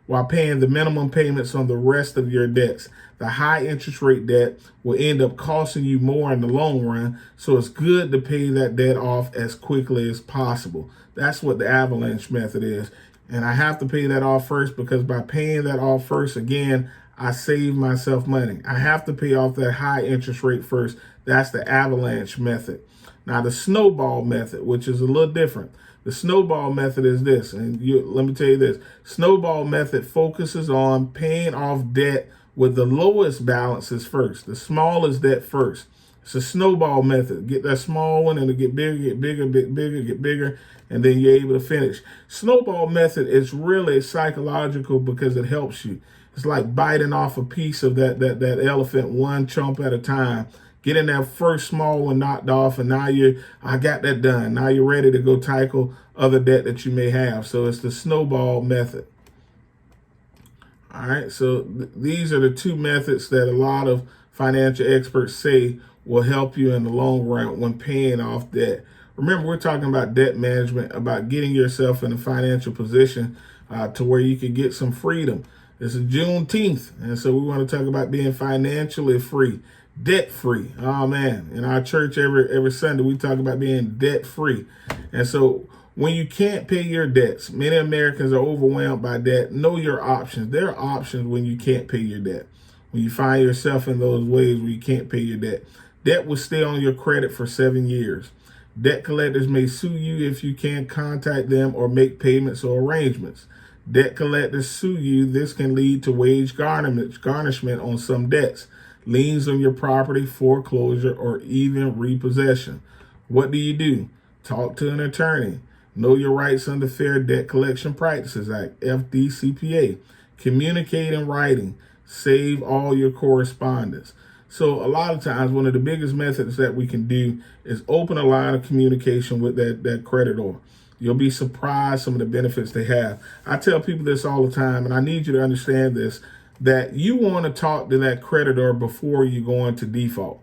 while paying the minimum payments on the rest of your debts. The high interest rate debt will end up costing you more in the long run, so it's good to pay that debt off as quickly as possible. That's what the Avalanche method is. And I have to pay that off first, because by paying that off first, again, I save myself money. I have to pay off that high interest rate first. That's the Avalanche method. Now, the Snowball method, which is a little different. The Snowball method is this, and let me tell you this. Snowball method focuses on paying off debt with the lowest balances first, the smallest debt first. It's a snowball method. Get that small one and it'll get bigger, get bigger, get bigger, and then you're able to finish. Snowball method is really psychological because it helps you. It's like biting off a piece of that elephant one chomp at a time. Getting that first small one knocked off, and now I got that done. Now you're ready to go tackle other debt that you may have. So it's the snowball method. All right, so these are the two methods that a lot of financial experts say will help you in the long run when paying off debt. Remember, we're talking about debt management, about getting yourself in a financial position to where you can get some freedom. This is Juneteenth, and so we want to talk about being financially free, debt free. Oh man, in our church every Sunday we talk about being debt free. And so when you can't pay your debts, many Americans are overwhelmed by debt. Know your options. There are options when you can't pay your debt. When you find yourself in those ways where you can't pay your debt. Debt will stay on your credit for 7 years. Debt collectors may sue you if you can't contact them or make payments or arrangements. Debt collectors sue you. This can lead to wage garnishment on some debts, liens on your property, foreclosure, or even repossession. What do? Talk to an attorney. Know your rights under Fair Debt Collection Practices Act, FDCPA. Communicate in writing. Save all your correspondence. So a lot of times, one of the biggest methods that we can do is open a line of communication with that creditor. You'll be surprised some of the benefits they have. I tell people this all the time, and I need you to understand this, that you want to talk to that creditor before you go into default.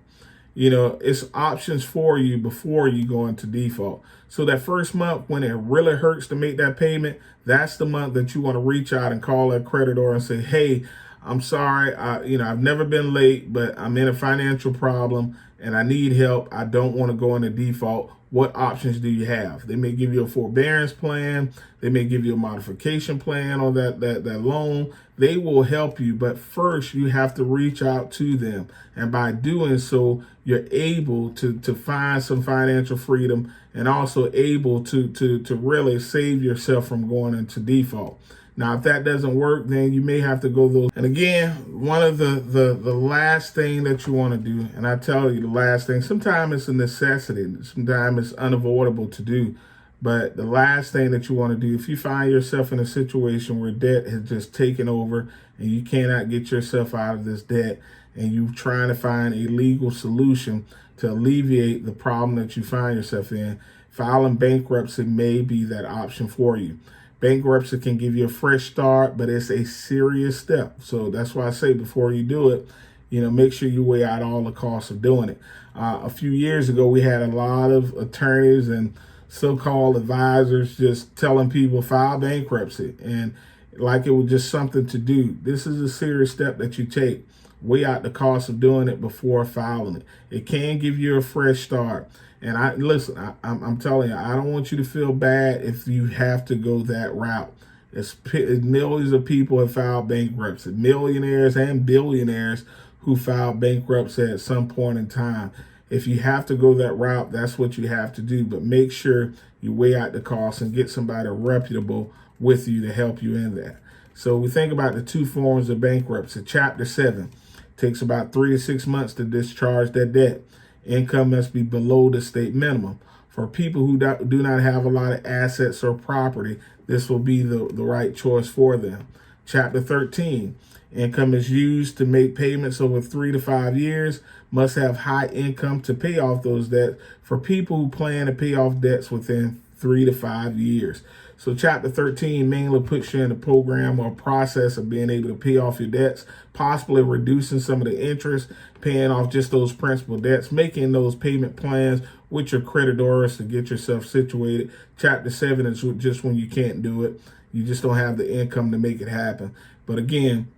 It's options for you before you go into default. So that first month when it really hurts to make that payment, that's the month that you want to reach out and call that creditor and say, hey, I'm sorry, I've never been late, but I'm in a financial problem and I need help. I don't want to go into default. What options do you have? They may give you a forbearance plan. They may give you a modification plan on that loan. They will help you, but first you have to reach out to them. And by doing so, you're able to find some financial freedom and also able to really save yourself from going into default. Now, if that doesn't work, then you may have to go those. And again, one of the last thing that you want to do, and I tell you the last thing, sometimes it's a necessity, sometimes it's unavoidable to do, but the last thing that you want to do, if you find yourself in a situation where debt has just taken over and you cannot get yourself out of this debt and you're trying to find a legal solution to alleviate the problem that you find yourself in, filing bankruptcy may be that option for you. Bankruptcy can give you a fresh start, but it's a serious step. So that's why I say before you do it, make sure you weigh out all the costs of doing it. A few years ago, we had a lot of attorneys and so-called advisors just telling people file bankruptcy, and like it was just something to do. This is a serious step that you take. Weigh out the cost of doing it before filing it. It can give you a fresh start. And I'm telling you, I don't want you to feel bad if you have to go that route. Millions of people have filed bankruptcy, millionaires and billionaires who filed bankruptcy at some point in time. If you have to go that route, that's what you have to do. But make sure you weigh out the costs and get somebody reputable with you to help you in that. So we think about the two forms of bankruptcy. Chapter 7 takes about 3 to 6 months to discharge that debt. Income must be below the state minimum. For people who do not have a lot of assets or property, this will be the right choice for them. Chapter 13, income is used to make payments over 3 to 5 years, must have high income to pay off those debts for people who plan to pay off debts within 3 to 5 years. So chapter 13 mainly puts you in a program or process of being able to pay off your debts, possibly reducing some of the interest, paying off just those principal debts, making those payment plans with your creditors to get yourself situated. Chapter 7 is just when you can't do it. You just don't have the income to make it happen. But again,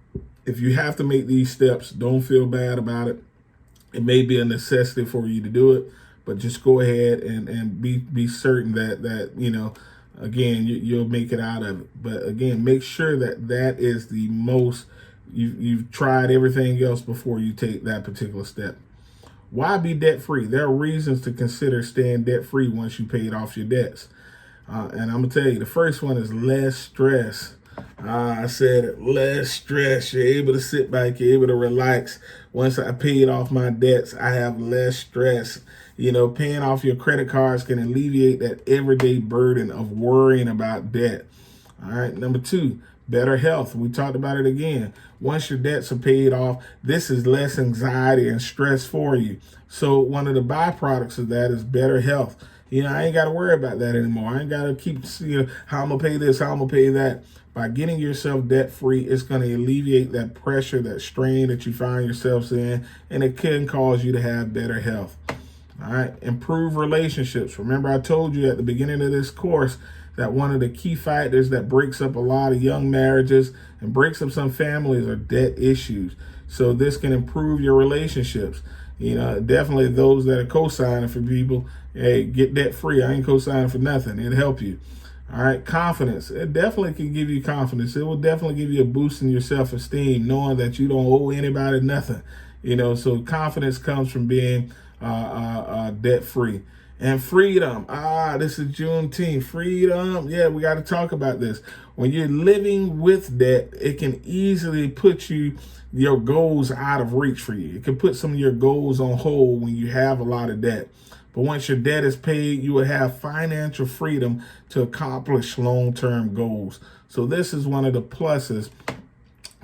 if you have to make these steps, don't feel bad about it. It may be a necessity for you to do it, but just go ahead and be certain that you know, again, you'll make it out of it. But again, make sure that is the most, you've tried everything else before you take that particular step. Why be debt free? There are reasons to consider staying debt free once you paid off your debts. And I'm gonna tell you, the first one is less stress. I said it, less stress. You're able to sit back, you're able to relax. Once I paid off my debts, I have less stress. You know, paying off your credit cards can alleviate that everyday burden of worrying about debt. All right, number 2, better health. We talked about it again. Once your debts are paid off, this is less anxiety and stress for you. So one of the byproducts of that is better health. You know, I ain't got to worry about that anymore. I ain't got to keep, you know, how I'm going to pay this, how I'm going to pay that. By getting yourself debt free, it's going to alleviate that pressure, that strain that you find yourselves in, and it can cause you to have better health. All right, improve relationships. Remember, I told you at the beginning of this course that one of the key factors that breaks up a lot of young marriages and breaks up some families are debt issues. So this can improve your relationships. You know, definitely those that are co-signing for people, hey, get debt free. I ain't co-signing for nothing. It'll help you. All right, confidence. It definitely can give you confidence. It will definitely give you a boost in your self-esteem, knowing that you don't owe anybody nothing. You know, so confidence comes from being debt-free. And freedom. This is Juneteenth. Freedom. Yeah, we got to talk about this. When you're living with debt, it can easily put your goals out of reach for you. It can put some of your goals on hold when you have a lot of debt. But once your debt is paid, you will have financial freedom to accomplish long-term goals. So this is one of the pluses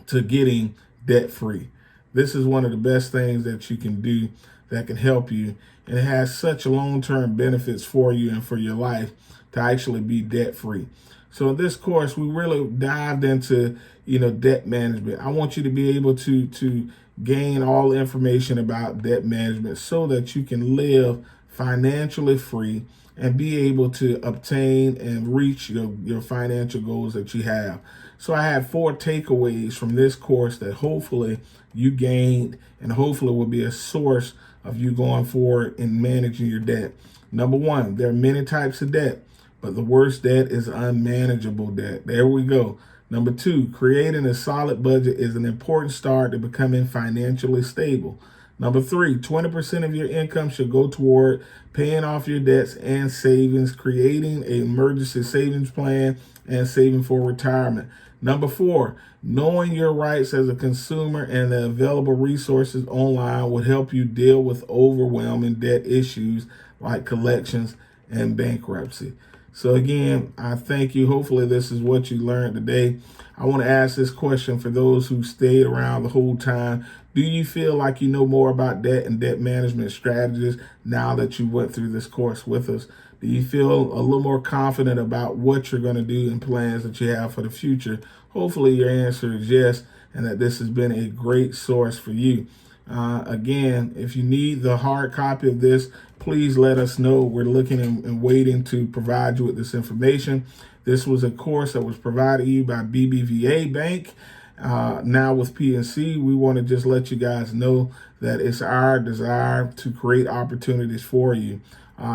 to getting debt-free. This is one of the best things that you can do that can help you. And it has such long-term benefits for you and for your life to actually be debt-free. So in this course, we really dived into, you know, debt management. I want you to be able to gain all information about debt management so that you can live financially free and be able to obtain and reach your financial goals that you have. So I have 4 takeaways from this course that hopefully you gained and hopefully will be a source of you going forward in managing your debt. Number 1, there are many types of debt, but the worst debt is unmanageable debt. There we go. Number 2, creating a solid budget is an important start to becoming financially stable. Number 3, 20% of your income should go toward paying off your debts and savings, creating an emergency savings plan, and saving for retirement. Number 4, knowing your rights as a consumer and the available resources online would help you deal with overwhelming debt issues like collections and bankruptcy. So again, I thank you. Hopefully this is what you learned today. I want to ask this question for those who stayed around the whole time. Do you feel like you know more about debt and debt management strategies now that you went through this course with us? Do you feel a little more confident about what you're going to do and plans that you have for the future? Hopefully your answer is yes, and that this has been a great source for you. Again, if you need the hard copy of this, please let us know. We're looking and waiting to provide you with this information. This was a course that was provided to you by Bbva Bank. Now with PNC, we want to just let you guys know that it's our desire to create opportunities for you.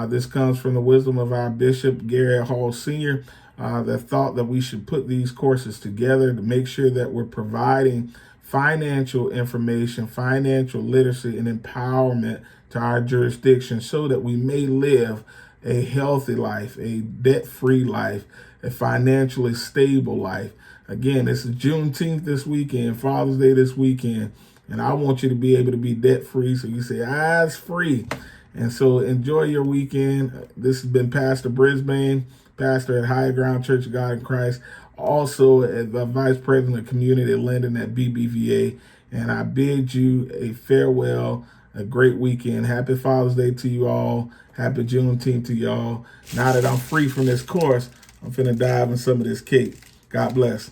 This comes from the wisdom of our Bishop, Gary Hall Sr., that thought that we should put these courses together to make sure that we're providing financial information, financial literacy, and empowerment to our jurisdiction so that we may live a healthy life, a debt-free life, a financially stable life. Again, this is Juneteenth this weekend, Father's Day this weekend, and I want you to be able to be debt free. So you say, it's free. And so enjoy your weekend. This has been Pastor Brisbane, pastor at Higher Ground Church of God in Christ, also as the Vice President of Community Lending at Bbva. And I bid you a farewell, a great weekend. Happy Father's Day to you all. Happy Juneteenth to y'all. Now that I'm free from this course, I'm finna dive in some of this cake. God bless.